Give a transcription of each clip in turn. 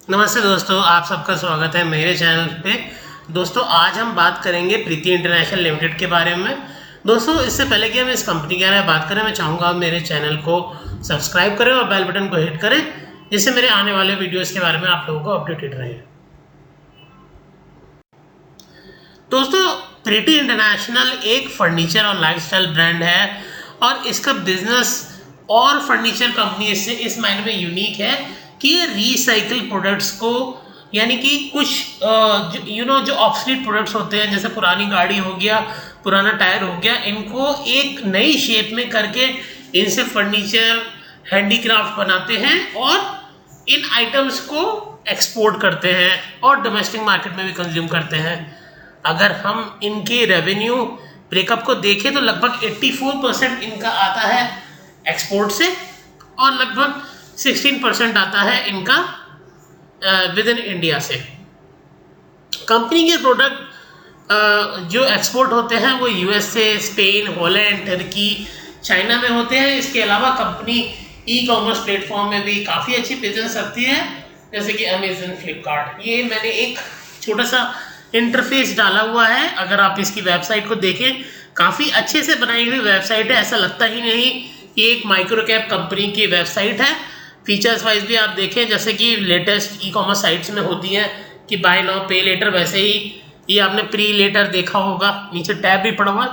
नमस्ते दोस्तों, आप सबका स्वागत है मेरे चैनल पे। दोस्तों आज हम बात करेंगे प्रीति इंटरनेशनल लिमिटेड के बारे में। दोस्तों इससे पहले कि हम इस कंपनी के बारे में बात करें, मैं चाहूँगा आप मेरे चैनल को सब्सक्राइब करें और बेल बटन को हिट करें, जिससे मेरे आने वाले वीडियोस के बारे में आप लोगों को अपडेटेड रहे। दोस्तों प्रीति इंटरनेशनल एक फर्नीचर और लाइफस्टाइल ब्रांड है और इसका बिजनेस और फर्नीचर कंपनी से इस मायने में यूनिक है कि ये रिसाइकिल प्रोडक्ट्स को, यानी कि कुछ जो ऑब्सोलीट प्रोडक्ट्स होते हैं, जैसे पुरानी गाड़ी हो गया, पुराना टायर हो गया, इनको एक नई शेप में करके इनसे फर्नीचर हैंडीक्राफ्ट बनाते हैं और इन आइटम्स को एक्सपोर्ट करते हैं और डोमेस्टिक मार्केट में भी कंज्यूम करते हैं। अगर हम इनके रेवेन्यू ब्रेकअप को देखें तो लगभग 84% इनका आता है एक्सपोर्ट से और लगभग 16% आता है इनका विद इन इंडिया से। कंपनी के प्रोडक्ट जो एक्सपोर्ट होते हैं वो USA, Spain, Holland, Turkey, China में होते हैं। इसके अलावा कंपनी ई कॉमर्स प्लेटफॉर्म में भी काफ़ी अच्छी प्रेजेंस रखती है, जैसे कि अमेजन, फ्लिपकार्ट। ये मैंने एक छोटा सा इंटरफेस डाला हुआ है, अगर आप इसकी वेबसाइट को देखें काफ़ी अच्छे से बनाई हुई वेबसाइट है। ऐसा लगता ही नहीं कि एक माइक्रो कैप कंपनी की वेबसाइट है। फीचर्स वाइज भी आप देखें, जैसे कि लेटेस्ट ई कॉमर्स साइट्स में होती हैं कि बाय नाउ पे लेटर, वैसे ही ये आपने प्री लेटर देखा होगा, नीचे टैब भी पड़ा हुआ।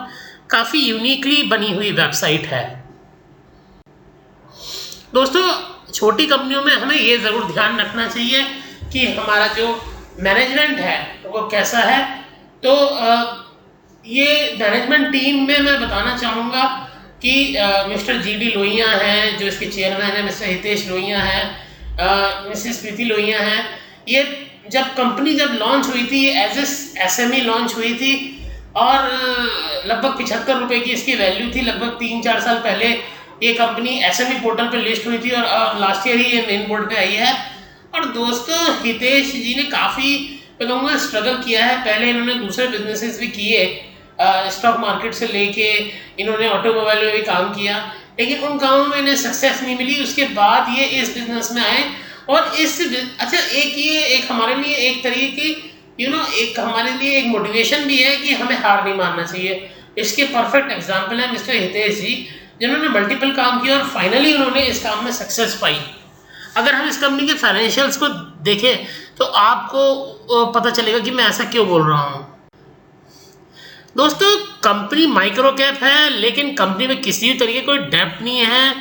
काफ़ी यूनिकली बनी हुई वेबसाइट है। दोस्तों छोटी कंपनियों में हमें ये ज़रूर ध्यान रखना चाहिए कि हमारा जो मैनेजमेंट है वो कैसा है। तो ये मैनेजमेंट टीम में मैं बताना चाहूँगा कि मिस्टर जीडी लोहिया हैं, जो इसके चेयरमैन हैं, मिस्टर हितेश लोहिया हैं, मिसेस प्रीति लोहिया हैं। ये कंपनी जब लॉन्च हुई थी, ये एज एसएमई लॉन्च हुई थी और लगभग 75 रुपये की इसकी वैल्यू थी। लगभग 3-4 साल पहले ये कंपनी एसएमई पोर्टल पे लिस्ट हुई थी और लास्ट ईयर ही ये मेन बोर्ड पे आई है। और दोस्तों हितेश जी ने काफ़ी, मैं कहूँगा, स्ट्रगल किया है। पहले इन्होंने दूसरे बिजनेसेस भी किए, स्टॉक मार्केट से लेके इन्होंने ऑटोमोबाइल में भी काम किया, लेकिन उन कामों में इन्हें सक्सेस नहीं मिली। उसके बाद ये इस बिजनेस में आए और एक हमारे लिए एक तरीके की एक हमारे लिए एक मोटिवेशन भी है कि हमें हार नहीं मानना चाहिए। इसके परफेक्ट एग्जाम्पल है मिस्टर हितेश जी, जिन्होंने मल्टीपल काम किया और फाइनली उन्होंने इस काम में सक्सेस पाई। अगर हम इस कंपनी के फाइनेंशियल्स को देखें तो आपको पता चलेगा कि मैं ऐसा क्यों बोल रहा हूँ। दोस्तों कंपनी माइक्रो कैप है, लेकिन कंपनी में किसी भी तरीके कोई डेब्ट नहीं है।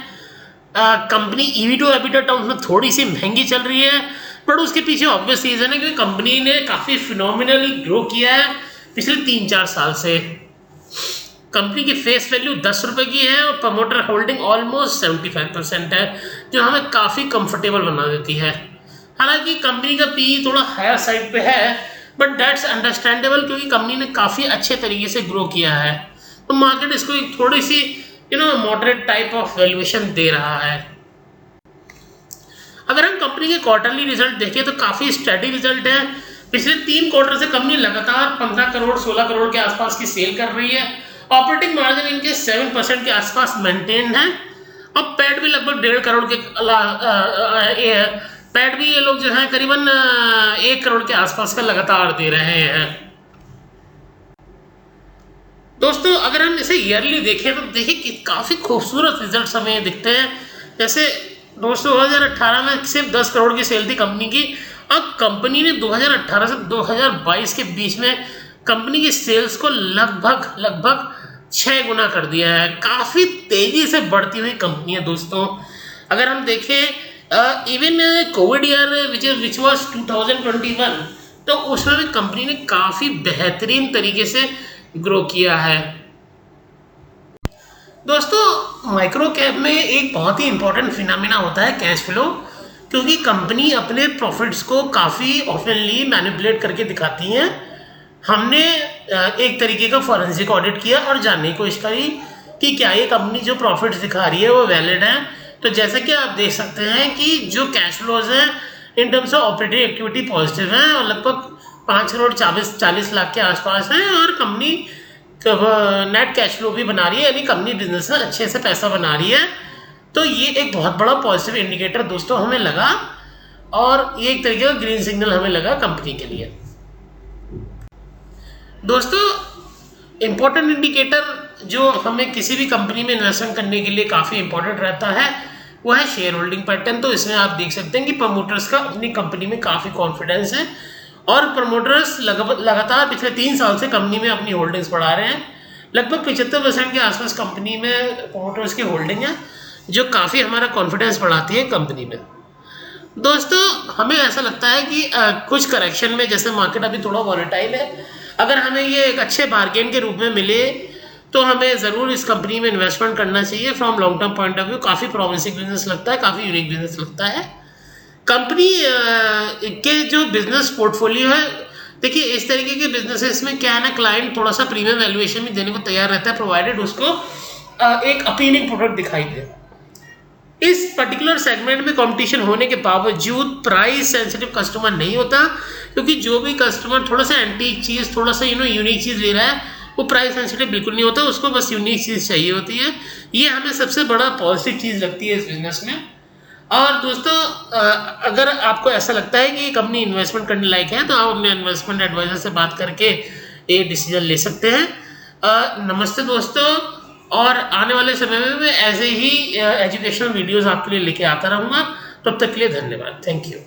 Company EV to EBITDA terms में थोड़ी सी महंगी चल रही है, बट उसके पीछे ऑब्वियस रीजन है कि कंपनी ने काफ़ी फिनोमिनली ग्रो किया है पिछले 3-4 साल से। कंपनी की फेस वैल्यू 10 रुपये की है और प्रमोटर होल्डिंग ऑलमोस्ट 75% है, जो हमें काफ़ी कंफर्टेबल बना देती है। हालांकि कंपनी का पी थोड़ा हायर साइड पे है, बट दैट्स अंडरस्टैंडेबल, क्योंकि कंपनी ने काफ़ी अच्छे तरीके से ग्रो किया है, तो मार्केट इसको एक थोड़ी सी मॉडरेट टाइप ऑफ वैल्यूएशन दे रहा है। अगर हम कंपनी के क्वार्टरली रिजल्ट देखें तो काफ़ी स्टडी रिजल्ट है। पिछले 3 क्वार्टर से कंपनी लगातार 15 करोड़ 16 करोड़ के आसपास की सेल कर रही है। ऑपरेटिंग मार्जिन इनके 7% के आसपास मेंटेन है और पैट भी लगभग 1.5 करोड़ के पैट भी ये लोग जो है करीबन 1 करोड़ के आसपास का लगातार दे रहे हैं। दोस्तों अगर हम इसे ईयरली देखें तो देखिए कि काफ़ी खूबसूरत रिजल्ट हमें दिखते हैं। जैसे दोस्तों 2018 में सिर्फ 10 करोड़ की सेल थी कंपनी की, अब कंपनी ने 2018 से 2022 के बीच में कंपनी की सेल्स को लगभग 6 गुना कर दिया है। काफ़ी तेज़ी से बढ़ती हुई कंपनी है दोस्तों। अगर हम देखें even Covid year which was 2021, तो उसमें भी कंपनी ने काफ़ी बेहतरीन तरीके से ग्रो किया है। दोस्तों माइक्रो कैप में एक बहुत ही इंपॉर्टेंट फिनोमेना होता है कैश फ्लो, क्योंकि कंपनी अपने प्रॉफिट्स को काफ़ी ऑफनली मैनिपुलेट करके दिखाती हैं। हमने एक तरीके का फॉरेंसिक ऑडिट किया और जानने की कोशिश करी कि क्या ये कंपनी जो प्रॉफिट्स दिखा रही है वो वैलिड है। तो जैसे कि आप देख सकते हैं कि जो कैश फ्लोज हैं in terms of operating activity positive हैं और लगभग 5 करोड़ 40 लाख के आसपास हैं और कंपनी नेट कैश फ्लो भी बना रही है, यानी कंपनी बिजनेस में अच्छे से पैसा बना रही है। तो ये एक बहुत बड़ा पॉजिटिव इंडिकेटर दोस्तों हमें लगा। और ये एक तरीके का ग्रीन सिग्नल हमें लगा कंपनी के लिए। दोस्तों, इम्पोर्टेंट इंडिकेटर जो हमें किसी भी कंपनी में इन्वेस्टमेंट करने के लिए काफ़ी इंपॉर्टेंट रहता है वो है शेयर होल्डिंग पैटर्न। तो इसमें आप देख सकते हैं कि प्रमोटर्स का अपनी कंपनी में काफ़ी कॉन्फिडेंस है और प्रमोटर्स लगातार पिछले 3 साल से कंपनी में अपनी होल्डिंग्स बढ़ा रहे हैं। लगभग 75% के आसपास कंपनी में प्रमोटर्स की होल्डिंग है, जो काफ़ी हमारा कॉन्फिडेंस बढ़ाती है कंपनी में। दोस्तों, हमें ऐसा लगता है कि कुछ करेक्शन में, जैसे मार्केट अभी थोड़ा वॉलेटाइल है, अगर हमें ये एक अच्छे बार्गेन के रूप में मिले तो हमें ज़रूर इस कंपनी में इन्वेस्टमेंट करना चाहिए। From long term point of view काफ़ी प्रॉमिसिंग बिजनेस लगता है, काफ़ी यूनिक बिजनेस लगता है। कंपनी के जो बिजनेस पोर्टफोलियो है, देखिए इस तरीके के बिजनेसेस में क्या है ना, क्लाइंट थोड़ा सा प्रीमियम वैल्यूएशन भी देने को तैयार रहता है, प्रोवाइडेड उसको एक अपीलिंग प्रोडक्ट दिखाई दे। इस पर्टिकुलर सेगमेंट में कंपटीशन होने के बावजूद प्राइस सेंसिटिव कस्टमर नहीं होता, क्योंकि जो भी कस्टमर थोड़ा सा एंटीक चीज़, थोड़ा सा यूनिक चीज़ ले रहा है, वो प्राइस सेंसिटिव बिल्कुल नहीं होता, उसको बस यूनिक चीज़ चाहिए होती है। ये हमें सबसे बड़ा पॉजिटिव चीज़ लगती है इस बिजनेस में। और दोस्तों, अगर आपको ऐसा लगता है कि ये कंपनी इन्वेस्टमेंट करने लायक है तो आप अपने इन्वेस्टमेंट एडवाइजर से बात करके ये डिसीजन ले सकते हैं। नमस्ते दोस्तों, और आने वाले समय में मैं ऐसे ही एजुकेशनल वीडियोस आपके लिए लेके आता रहूँगा। तब तक के लिए धन्यवाद। Thank you.